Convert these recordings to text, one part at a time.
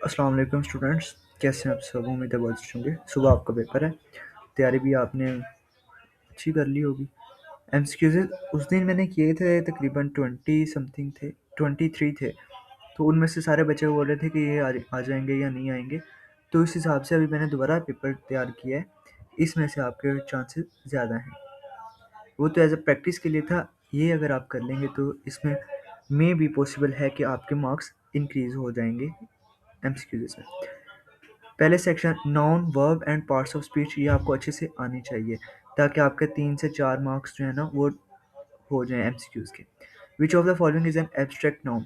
अस्सलाम वालेकुम स्टूडेंट्स, कैसे हैं आप सब? उम्मीद है बहुत अच्छे होंगे। सुबह आपका पेपर है, तैयारी भी आपने अच्छी कर ली होगी। एमसीक्यूज़ उस दिन मैंने किए थे, तकरीबन 20 समथिंग थे, 23 थे। तो उनमें से सारे बच्चे बोल रहे थे कि ये आ जाएंगे या नहीं आएंगे। तो इस हिसाब से अभी मैंने दोबारा पेपर तैयार किया है। इसमें से आपके चांसेस ज़्यादा हैं। वो तो एज अ प्रैक्टिस के लिए था। ये अगर आप कर लेंगे तो इसमें मे भी पॉसिबल है कि आपके मार्क्स इंक्रीज़ हो जाएंगे एमसीक्यूज़ में। पहले section noun verb and parts of speech, ये आपको अच्छे से आनी चाहिए ताकि आपके 3 से 4 मार्क्स जो है ना वो हो जाएं एमसीक्यूज़ के। विच of the following is an abstract noun?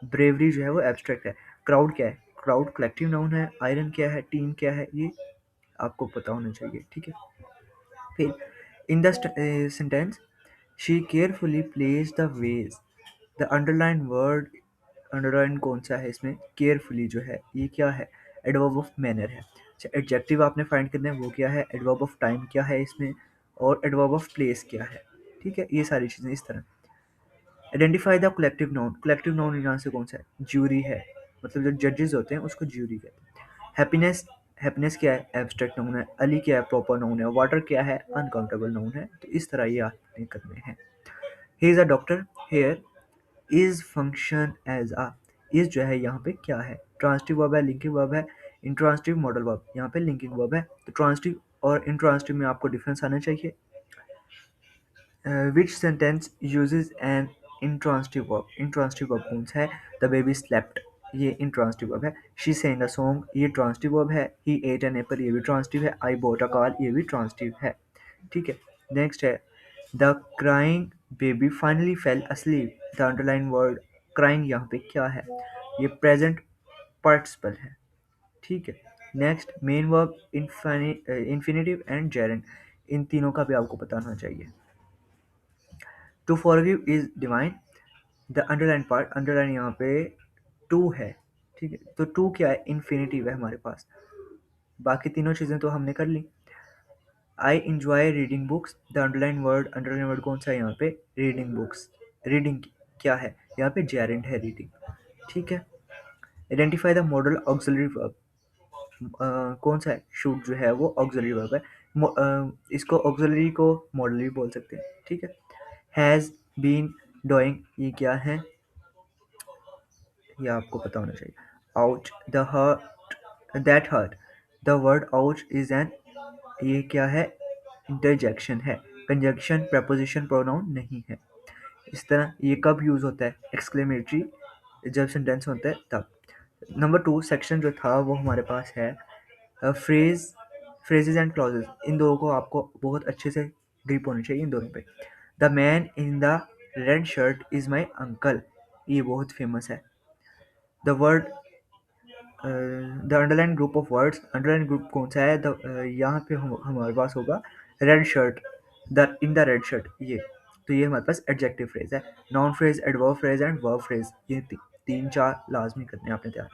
Bravery जो है वो एब्स्ट्रैक्ट है। क्राउड क्या है? क्राउड कलेक्टिव नाउन है। आयरन क्या है? टीम क्या है? ये आपको पता होना चाहिए, ठीक है। फिर in the sentence she carefully place the ways, the underline word, underline कौन सा है इसमें? केयरफुली जो है ये क्या है? एडवर्ब ऑफ मैनर है। अच्छा, एडजेक्टिव आपने फाइंड करना है, वो क्या है? एडवर्ब ऑफ टाइम क्या है इसमें? और एडवर्ब ऑफ प्लेस क्या है? ठीक है, ये सारी चीज़ें इस तरह। Identify the collective noun. Collective noun यहाँ से कौन सा है? ज्यूरी है, मतलब जो जजेस होते हैं उसको ज्यूरी कहते हैं। हैप्पीनेस, हैप्पीनेस क्या है? एब्स्ट्रैक्ट नाउन है। अली क्या है? प्रॉपर नाउन है। वाटर क्या है? अनकाउंटेबल नाउन है। तो इस तरह ये आपने करने हैं। He is a doctor. Here is function as a, is जो है यहाँ पे क्या है? ट्रांसिटिव वर्ब है, लिंकिंग वर्ब है, इंट्रांसिटिव मॉडल वर्ब। यहाँ पे लिंकिंग वर्ब है। तो ट्रांसिटिव और इंट्रांसिटिव में आपको डिफरेंस आना चाहिए। Which sentence uses an intransitive verb? Intransitive verb कौन सा है? द बेबी स्लेप्ट, ये इंट्रांसिटिव वर्ब है। शी sang अ सॉन्ग, ये ट्रांसिटिव वर्ब है। ही एट एन एप्पल, ये भी ट्रांसिटिव है। आई बॉट अ कार, ये भी ट्रांसिटिव है, ठीक है। नेक्स्ट है the crying baby finally fail asleep। The underline word crying यहाँ पे क्या है? ये प्रेजेंट पार्टिसिपल है, ठीक है। Next main verb infinitive and gerund, इन तीनों का भी आपको पता होना चाहिए। To forgive is divine. The underline part, underline यहाँ पे टू है, ठीक है। तो टू क्या है? इन्फिनेटिव है हमारे पास। बाकी तीनों चीज़ें तो हमने कर ली। I enjoy reading books. The underline word कौन सा है यहाँ पे? Reading books. रीडिंग क्या है? यहाँ पे जेरेंट है रीडिंग, ठीक है। Identify the model auxiliary verb, कौन सा है? शूट जो है वो ऑक्सिलरी वर्ब है। इसको ऑक्सिलरी को मॉडल भी बोल सकते हैं, ठीक है। हैज़ बीन डूइंग, ये क्या है? ये आपको पता होना चाहिए। Ouch the hurt, that hurt, the word ouch is an, ये क्या है? इंटरजेक्शन है। कंजक्शन प्रपोजिशन प्रोनाउन नहीं है। इस तरह ये कब यूज होता है? एक्सक्लेमेटरी, जब सेंटेंस होता है तब। नंबर 2 सेक्शन जो था वो हमारे पास है फ्रेज, फ्रेजेस एंड क्लॉजेस। इन दोनों को आपको बहुत अच्छे से ग्रिप होनी चाहिए इन दोनों पे। The man in the red shirt is my uncle, ये बहुत फेमस है। The word, the underline group of words, underline group कौन सा है? यहाँ पे हमारे पास होगा red shirt, the in the red shirt, ये। तो ये हमारे पास एडजेक्टिव फ्रेज है। Noun phrase, adverb phrase and verb phrase, ये 3-4 लाजमी करने हैं आपने तैयार।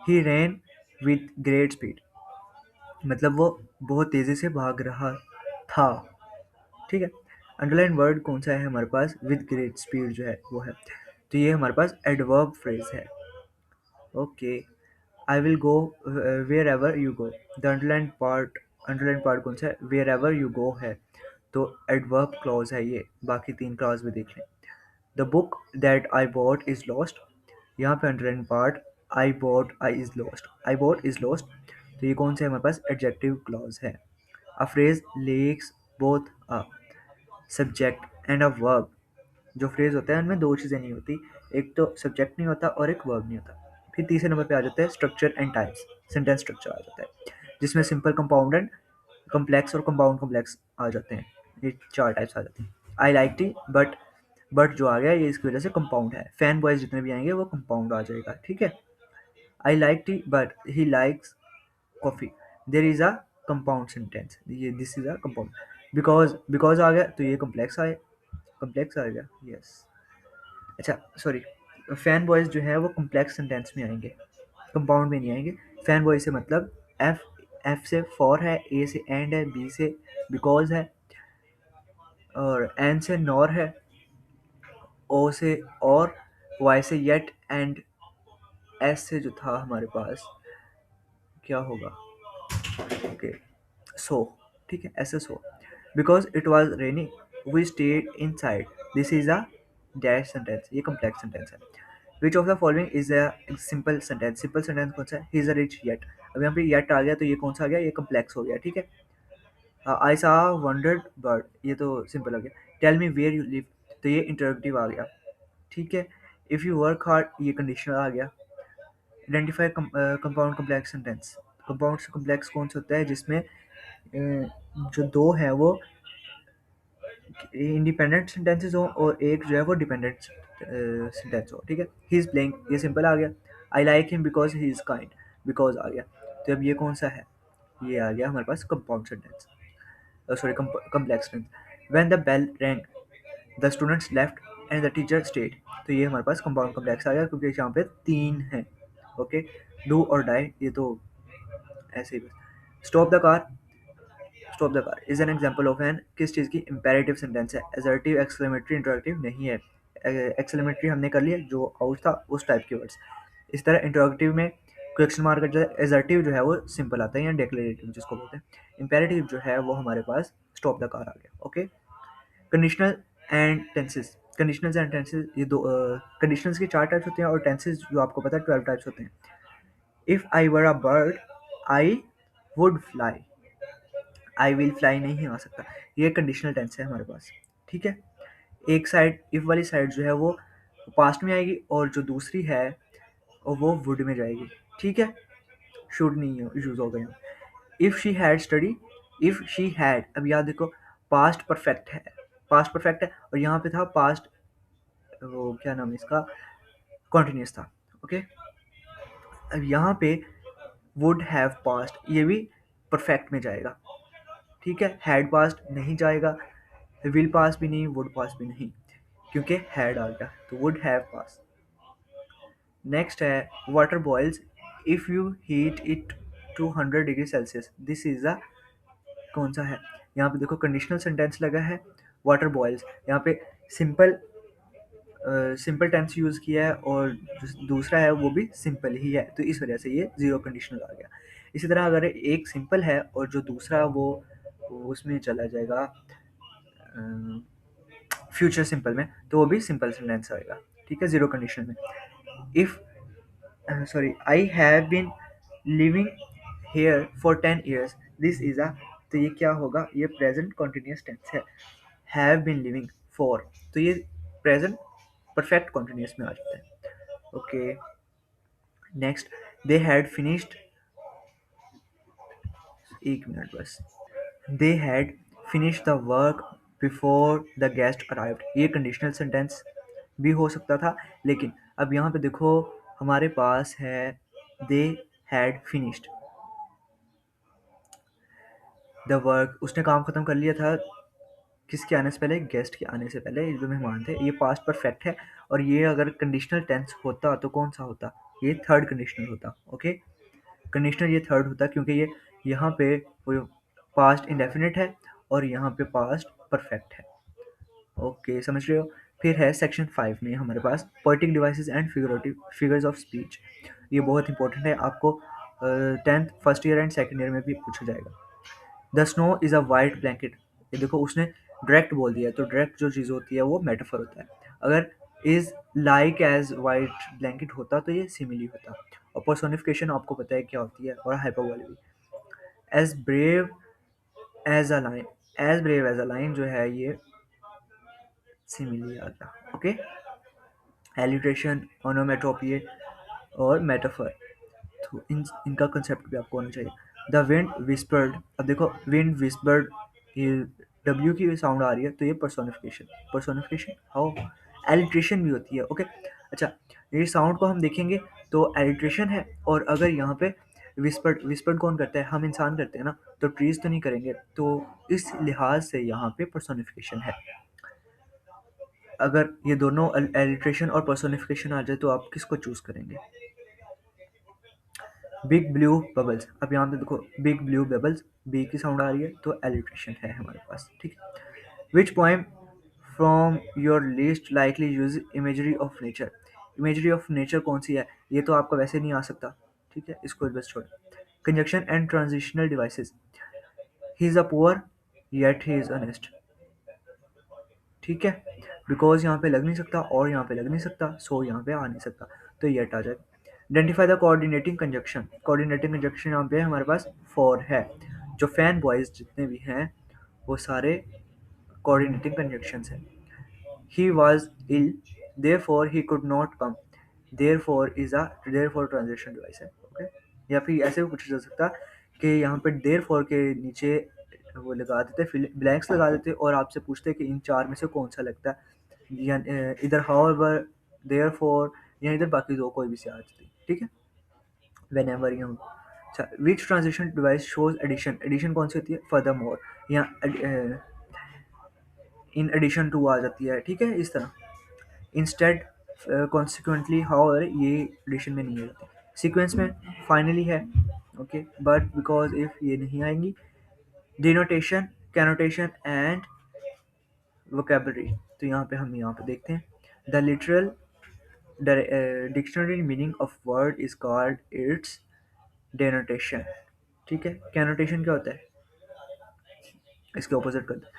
ही रैन विद ग्रेट स्पीड, मतलब वो बहुत तेज़ी से भाग रहा था, ठीक है। अंडरलाइन वर्ड कौन सा है हमारे पास? विद ग्रेट स्पीड जो है वो है। तो ये हमारे पास एडवर्ब फ्रेज है, okay. I will go wherever you go. The underline part कौन सा है? वेयर एवर यू गो है, तो एडवर्ब क्लॉज है ये। बाकी 3 क्लॉज भी देख लें। The book that I bought is lost, यहाँ पे underline part I bought is lost, तो ये कौन सा है हमारे पास? एडजेक्टिव क्लॉज है। A phrase lacks both a subject and a verb, जो फ्रेज होता है उनमें दो चीज़ें नहीं होती, एक तो सब्जेक्ट नहीं होता और एक वर्ब नहीं होता। फिर तीसरे नंबर पे आ जाता है structure and types, sentence structure आ जाता है जिसमें सिंपल, कंपाउंड, कॉम्प्लेक्स और कंपाउंड कॉम्प्लेक्स आ जाते हैं। ये 4 टाइप्स आ जाती हैं। आई लाइक टी बट जो आ गया ये इसकी वजह से कंपाउंड है। फैन बॉयज जितने भी आएंगे वो कंपाउंड आ जाएगा, ठीक है। I like tea but he likes coffee, there is a compound sentence, ये this is a compound. Because आ गया तो ये कॉम्प्लेक्स आ गया, यस। अच्छा सॉरी, फैन बॉयज जो है वो कॉम्प्लेक्स सेंटेंस में आएंगे, कंपाउंड में नहीं आएंगे। फैन बॉय से मतलब एफ, एफ से फॉर है, ए से एंड है, बी से बिकॉज है, और एन से नॉर है, ओ से और, वाई से येट एंड, ऐसे जो था हमारे पास क्या होगा? ओके, सो, ठीक है, ऐसे so, because it was raining we stayed inside, this is a dash sentence, ये कम्प्लेक्स सेंटेंस है। Which of the following is a simple sentence, simple sentence कौन सा है? He is a rich yet, अब यहाँ पे yet आ गया तो ये कौन सा आ गया? ये कम्प्लेक्स हो गया, ठीक है। आई सा वंडर्ड बर्ड, ये तो सिंपल हो गया। Tell me where you live, तो ये इंटरोगेटिव आ गया, ठीक है। इफ़ यू वर्क हार्ड, ये कंडीशनल आ गया। Identify compound complex sentence, compound से कम्प्लेक्स कौन सा होता है? जिसमें जो दो है वो इंडिपेंडेंट सेंटेंसेस हो और एक जो है वो डिपेंडेंट सेंटेंस हो, ठीक है। ही इज प्लेइंग, ये सिंपल आ गया। I like him because he is kind, because आ गया। तो अब ये कौन सा है? ये आ गया हमारे पास compound sentence, sorry complex sentence. When the bell rang the students left and the teacher stayed, तो ये हमारे पास कंपाउंड कम्प्लेक्स आ गया क्योंकि यहाँ पे तीन है, ओके। डू और डाई, ये तो ऐसे ही बस। Stop the car, stop the car is an example of an, किस चीज़ की? इंपेरेटिव सेंटेंस है। एजर्टिव, एक्सक्लेमेटरी, इंटरोगेटिव नहीं है। एक्सक्लेमेटरी हमने कर लिया, जो आउट था उस टाइप के वर्ड्स। इस तरह इंटरोगेटिव में क्वेश्चन मार्क का जो है, एजर्टिव जो है वो सिंपल आता है या डिक्लेरेटिव जिसको बोलते हैं। इंपेरेटिव जो है वो हमारे पास स्टॉप द कार आ गया, okay. Conditional and tenses, conditionals and tenses, ये दो कंडीशनल्स के चार टाइप्स होते हैं और टेंसेस जो आपको पता है 12 टाइप्स होते हैं। If I were a bird I would fly, I will fly नहीं आ सकता, ये कंडीशनल टेंस है हमारे पास, ठीक है। एक साइड, इफ वाली साइड जो है वो पास्ट में आएगी और जो दूसरी है और वो वुड में जाएगी, ठीक है। शुड नहीं यूज हो गया। If she had study, if she had, अब याद देखो, पास्ट परफेक्ट है, पास्ट परफेक्ट है और यहाँ पे था पास्ट, वो क्या नाम है इसका, कॉन्टिन्यूस था, ओके। अब यहाँ पे वुड हैव पास्ट, ये भी परफेक्ट में जाएगा, ठीक है। हैड पास्ट नहीं जाएगा, विल पास भी नहीं, वुड पास भी नहीं, क्योंकि हैड आ गया, तो वुड हैव पास। नेक्स्ट है water boils if you heat it to 100 degree Celsius, this is a, कौन सा है? यहाँ पे देखो कंडीशनल सेंटेंस लगा है, वाटर बॉइल्स, यहाँ पे सिंपल सिंपल टेंस यूज़ किया है और जो दूसरा है वो भी सिंपल ही है, तो इस वजह से ये जीरो कंडीशनल आ गया। इसी तरह अगर एक सिंपल है और जो दूसरा वो उसमें चला जाएगा फ्यूचर सिंपल में, तो वो भी सिंपल सेंटेंस आएगा, ठीक है, जीरो कंडीशन में। If, sorry, I have been living here for 10 years, this is a, तो ये क्या होगा? ये प्रेजेंट कॉन्टिन्यूस टेंस है। हैव बीन लिविंग फॉर, तो ये प्रेजेंट परफेक्ट कॉन्टिन्यूस में आ जाता है, okay. Next, they had finished, एक मिनट बस, they had finish the work before the guest arrived, ये कंडीशनल सेंटेंस भी हो सकता था, लेकिन अब यहाँ पे देखो हमारे पास है दे हैड फिनिश्ड द वर्क, उसने काम खत्म कर लिया था किसके आने से पहले? गेस्ट के आने से पहले, ये जो मेहमान थे, ये पास्ट परफेक्ट है। और ये अगर कंडीशनल टेंस होता तो कौन सा होता? ये थर्ड कंडीशनल होता, ओके। कंडीशनल ये थर्ड होता क्योंकि ये यहाँ पे पास्ट इंडेफिनिट है और यहाँ पे पास्ट परफेक्ट है, ओके, समझ रहे हो। फिर है सेक्शन 5 में हमारे पास poetic devices and figurative figures of speech, ये बहुत इंपॉर्टेंट है, आपको 10th first year and second year में भी पूछा जाएगा। The snow is a white blanket, ये देखो उसने डायरेक्ट बोल दिया, तो डायरेक्ट जो चीज़ होती है वो मेटाफर होता है। अगर is like as white blanket होता तो ये सिमिली होता। और पर्सोनिफिकेशन आपको पता है क्या होती है, और हाइपरबोले भी। As brave as a lion, as brave as a lion जो है ये सिमिली आता, ओके। एलिट्रेशन, ओनोमेटोपिए और मेटाफर, तो इनका कंसेप्ट भी आपको होना चाहिए। द विंड विस्पर्ड, अब देखो विंड विस्पर्ड, ये डब्ल्यू की साउंड आ रही है तो ये पर्सोनिफिकेशन, पर्सोनिफिकेशन हाउ, एलिट्रेशन भी होती है, ओके। अच्छा, ये साउंड को हम देखेंगे तो एलिट्रेशन है, और अगर यहाँ पे विस्पर्ड, विस्पर्ड कौन करता है? हम इंसान करते हैं ना, तो ट्रीज तो नहीं करेंगे, तो इस लिहाज से यहाँ पे पर्सोनिफिकेशन है। अगर ये दोनों एलिट्रेशन और पर्सोनिफिकेशन आ जाए तो आप किसको चूज करेंगे? बिग ब्लू बबल्स, अब यहाँ पे देखो बिग ब्लू बबल्स, बी की साउंड आ रही है तो एलिट्रेशन है हमारे पास, ठीक है। Which poem from your list likely use imagery of nature, imagery of nature कौन सी है, ये तो आपका वैसे नहीं आ सकता, ठीक है, इसको बस छोड़। Conjunction and transitional devices, he is a poor yet he is honest, ठीक है, बिकॉज यहाँ पे लग नहीं सकता और यहाँ पे लग नहीं सकता, सो यहाँ पे आ नहीं सकता, तो येट आ जाएगा। Identify the coordinating conjunction, coordinating conjunction यहाँ पे हमारे पास फोर है, जो फैन बॉयज जितने भी हैं वो सारे कोऑर्डिनेटिंग कंजक्शंस हैं। ही was ill, therefore he could not come, therefore is a therefore transition device है, ओके। या फिर ऐसे भी पूछा जा सकता कि यहाँ पे therefore के नीचे वो लगा देते, ब्लैंक्स लगा देते और आपसे पूछते कि इन चार में से कौन सा लगता है, या इधर however, therefore या इधर बाकी दो कोई भी से आ जाती, ठीक है, whenever you। अच्छा, which transition device shows addition, addition कौन सी होती है, furthermore, या in addition to आ जाती है, ठीक है, इस तरह। इंस्टेड कॉन्सिक्वेंटली हाउएवर ये एडिशन में नहीं आती, सीक्वेंस में फाइनली है, ओके, बट बिकॉज इफ ये नहीं आएंगी, डिनोटेशन, कैनोटेशन एंड वोकेबलरी, तो यहाँ पे हम यहाँ पे देखते हैं, the literal dictionary meaning of word is called its denotation, ठीक है। कैनोटेशन क्या होता है, इसके ऑपोजिट कर दो।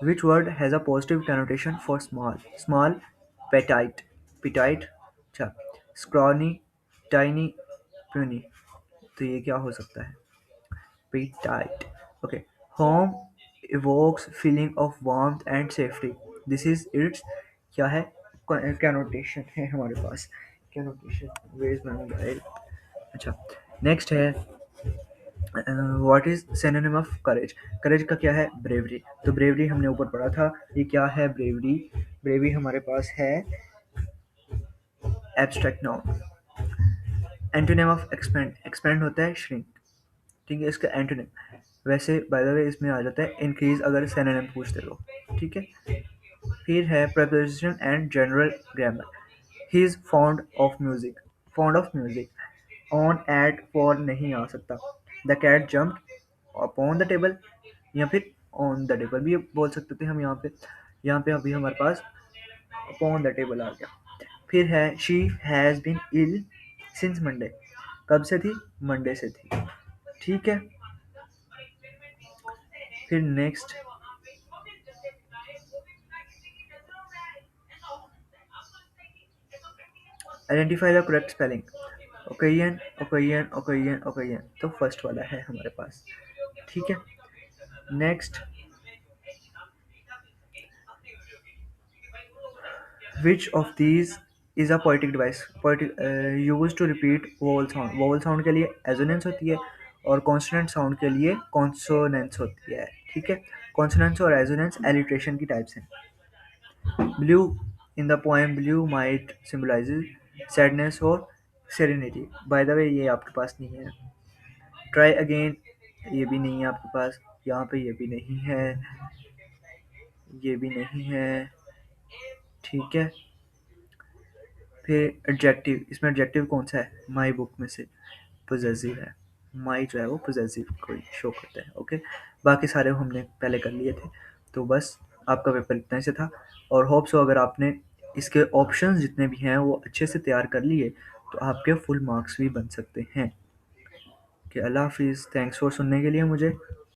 Which word has a positive connotation for small? Small, petite, petite, अच्छा, scrawny, tiny, puny, तो ये क्या हो सकता है, petite, okay. Home evokes feeling of warmth and safety. This is its क्या है, connotation है हमारे पास, connotation, where is my mobile, अच्छा। नेक्स्ट है what is synonym of courage, courage का क्या है, ब्रेवरी, तो ब्रेवरी हमने ऊपर पढ़ा था, ये क्या है ब्रेवरी, ब्रेवरी हमारे पास है abstract noun. Antonym of expand, expand होता है श्रिंक, ठीक है, इसका एंटोनिम, वैसे बाय द वे इसमें आ जाता है इंक्रीज अगर सिनोनिम पूछते तो, ठीक है। फिर है preposition and general grammar, he is fond of music, fond of music, on at for नहीं आ सकता, the cat jump upon the table, या फिर ऑन द टेबल भी बोल सकते थे हम यहाँ पे अभी हमारे पास अपॉन द टेबल आ गया। फिर है she has been ill since Monday, कब से थी, मंडे से थी, ठीक है। फिर next identify the correct spelling, occasion occasion occasion occasion, तो फर्स्ट वाला है हमारे पास, ठीक है। नेक्स्ट, which of these is a poetic device, poetic used to repeat vowel sound, vowel sound के लिए assonance होती है और consonant sound के लिए consonance होती है, ठीक है। consonance और assonance alliteration की types हैं। blue, in the poem blue might symbolizes sadness और serenity, by the way ये आपके पास नहीं है। try again, ये भी नहीं है आपके पास, यहाँ पे ये भी नहीं है, ये भी नहीं है, ठीक है। फिर एडजेक्टिव, इसमें एडजेक्टिव कौन सा है, माई बुक में से पोजेसिव है, माई जो है वो पोजेसिव को शो करता है, ओके। बाकी सारे हमने पहले कर लिए थे, तो बस आपका पेपर इतना ही से था, और होप सो अगर आपने इसके ऑप्शंस जितने भी हैं वो अच्छे से तैयार कर लिए तो आपके फुल मार्क्स भी बन सकते हैं। कि अल्लाह हाफिज़, थैंक्स फॉर सुनने के लिए मुझे।